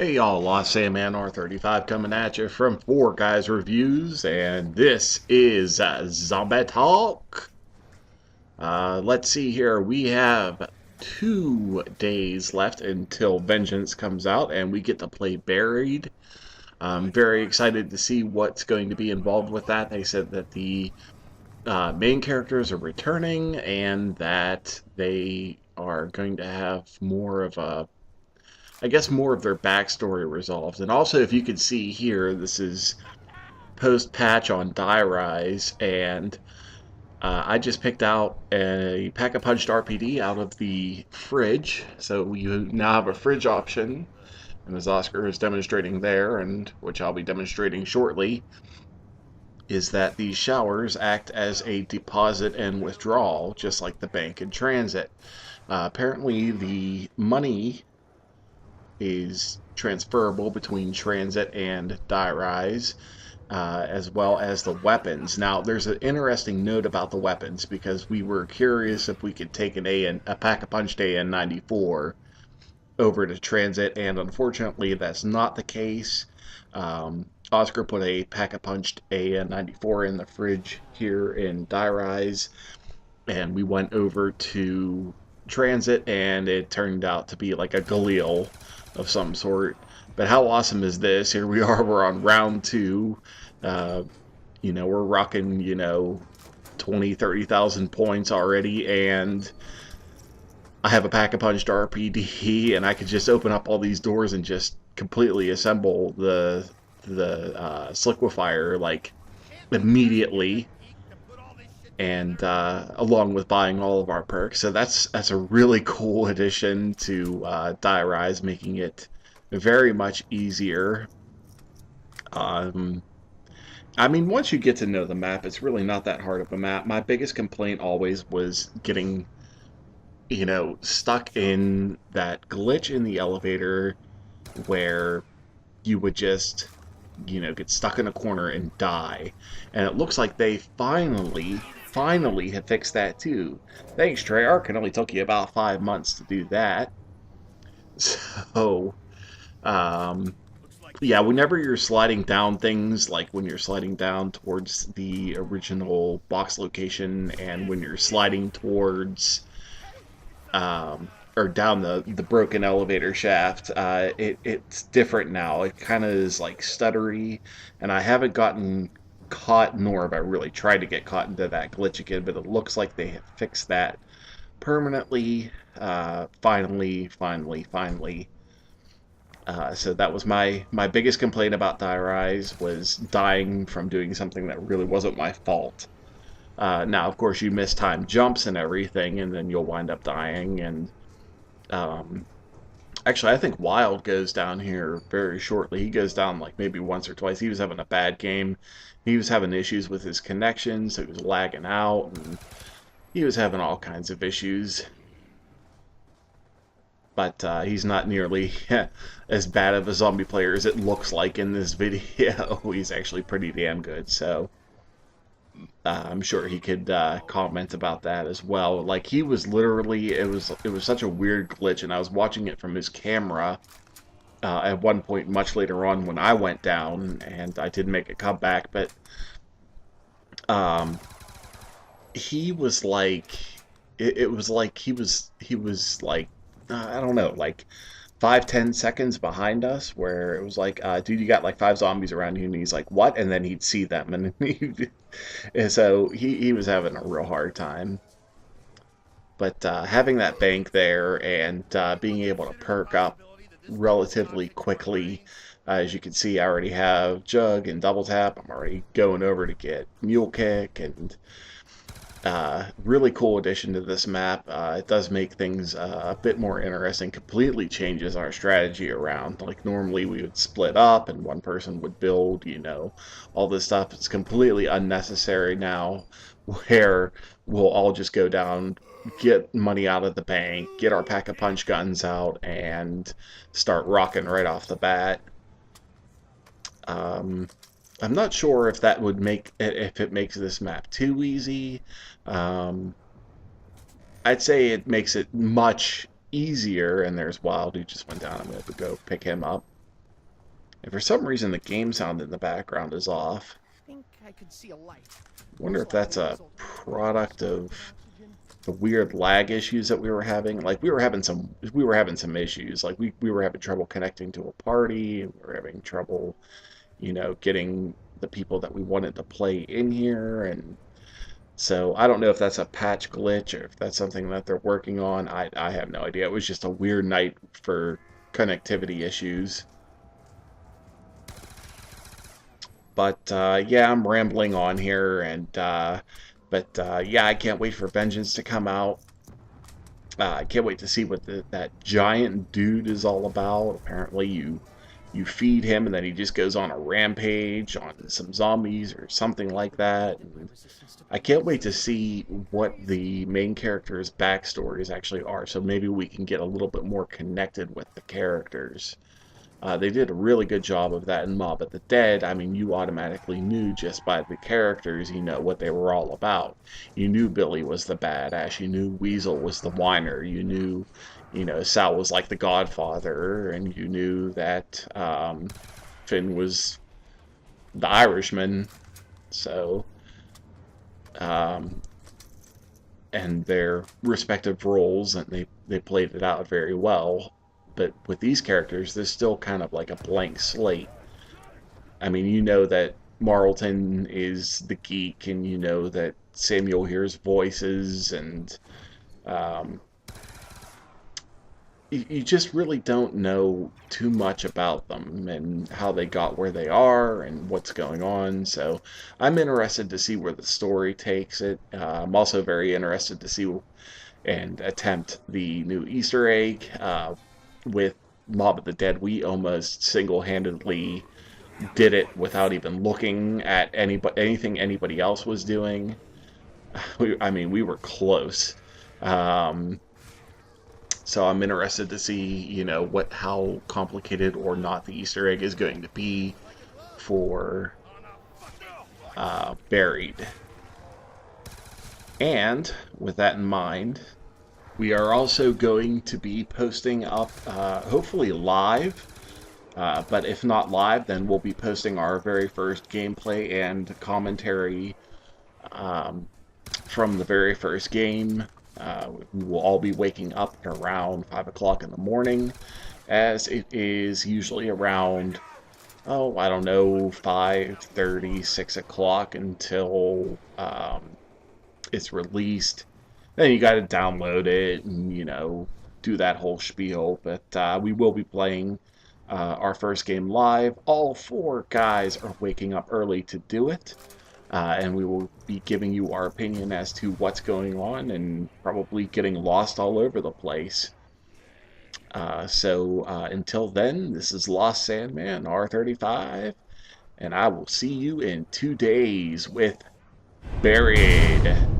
Hey y'all, Lost Sandman R35 coming at you from Four Guys Reviews, and this is Zombie Talk. Let's see here. We have 2 days left until Vengeance comes out, and we get to play Buried. I'm very excited to see what's going to be involved with that. They said that the main characters are returning, and that they are going to have more of a I guess more of their backstory resolved. And also, if you can see here, this is post patch on Die Rise, and I just picked out a Pack a Punched RPD out of the fridge. So you now have a fridge option, and as Oscar is demonstrating there, and which I'll be demonstrating shortly, is that these showers act as a deposit and withdrawal, just like the bank in transit. Apparently, the money is transferable between transit and Die Rise, as well as the weapons. Now, there's an interesting note about the weapons because we were curious if we could take a Pack-a-Punched AN-94 over to transit, and unfortunately, that's not the case. Oscar put a Pack-a-Punched AN-94 in the fridge here in Die Rise, and we went over to transit, and it turned out to be like a Galil of some sort. But how awesome is this? Here we are, we're on round two. Uh, we're rocking, 20, 30,000 points already, and I have a Pack-a-Punched RPD, and I could just open up all these doors and just completely assemble the Sliquifier, like, immediately, and along with buying all of our perks. So that's a really cool addition to Die Rise, making it very much easier. Um, I mean, once you get to know the map, it's really not that hard of a map. My biggest complaint always was getting, stuck in that glitch in the elevator where you would just, get stuck in a corner and die. And it looks like they finally have fixed that too. Thanks, Treyarch. It only took you about 5 months to do that. So, um, yeah, whenever you're sliding down things, like when you're sliding down towards the original box location and when you're sliding towards or down the broken elevator shaft, it's different now. It kind of is like stuttery, and I haven't gotten caught, nor have I really tried to get caught into that glitch again, but it looks like they have fixed that permanently. Finally. So that was my biggest complaint about Die Rise, was dying from doing something that really wasn't my fault. Now, of course, you miss time jumps and everything, and then you'll wind up dying. And um, actually, I think Wild goes down here very shortly. He goes down like maybe once or twice. He was having a bad game. He was having issues with his connection, so he was lagging out, and he was having all kinds of issues. But he's not nearly as bad of a zombie player as it looks like in this video. He's actually pretty damn good, so I'm sure he could comment about that as well. Like, he was literally, it was such a weird glitch, and I was watching it from his camera at one point much later on when I went down, and I did make a comeback, but um, he was like, it was like he was like, I don't know, like 5, 10 seconds behind us, where it was like, dude, you got like 5 zombies around you, and he's like, what? And then he'd see them, and and so he was having a real hard time. But having that bank there, and being able to perk up relatively quickly, as you can see, I already have Jug and Double Tap. I'm already going over to get Mule Kick, and really cool addition to this map. It does make things a bit more interesting. Completely changes our strategy around. Like, normally we would split up and one person would build, all this stuff. It's completely unnecessary now, where we'll all just go down, get money out of the bank, get our Pack-a-Punch guns out, and start rocking right off the bat. Um, I'm not sure if that would if it makes this map too easy. Um, I'd say it makes it much easier. And there's Wild, who just went down. I'm going to go pick him up. And for some reason, the game sound in the background is off. Think I could see a light. Wonder if that's a product of the weird lag issues that we were having. Like we were having some issues. Like we were having trouble connecting to a party. We were having trouble, getting the people that we wanted to play in here. And so I don't know if that's a patch glitch or if that's something that they're working on. I have no idea. It was just a weird night for connectivity issues. But yeah, I'm rambling on here, yeah, I can't wait for Vengeance to come out. I can't wait to see what that giant dude is all about. Apparently, you feed him, and then he just goes on a rampage on some zombies or something like that. And I can't wait to see what the main character's backstories actually are. So maybe we can get a little bit more connected with the characters. They did a really good job of that in Mob of the Dead. I mean, you automatically knew just by the characters, what they were all about. You knew Billy was the badass. You knew Weasel was the whiner. You knew, Sal was like the godfather. And you knew that Finn was the Irishman. So, and their respective roles, and they played it out very well. But with these characters, there's still kind of like a blank slate. I mean, you know that Marlton is the geek, and you know that Samuel hears voices, and you just really don't know too much about them and how they got where they are and what's going on. So I'm interested to see where the story takes it. I'm also very interested to see and attempt the new Easter egg. With Mob of the Dead, we almost single-handedly did it without even looking at anything anybody else was doing. We were close. So I'm interested to see, how complicated or not the Easter egg is going to be for Buried. And with that in mind, we are also going to be posting up, hopefully live, but if not live, then we'll be posting our very first gameplay and commentary from the very first game. We will all be waking up at around 5 o'clock in the morning, as it is usually around, 5:30, 6 o'clock until it's released. Then you got to download it and, do that whole spiel. But we will be playing our first game live. All 4 guys are waking up early to do it. And we will be giving you our opinion as to what's going on and probably getting lost all over the place. So until then, this is Lost Sandman R35. And I will see you in 2 days with Buried.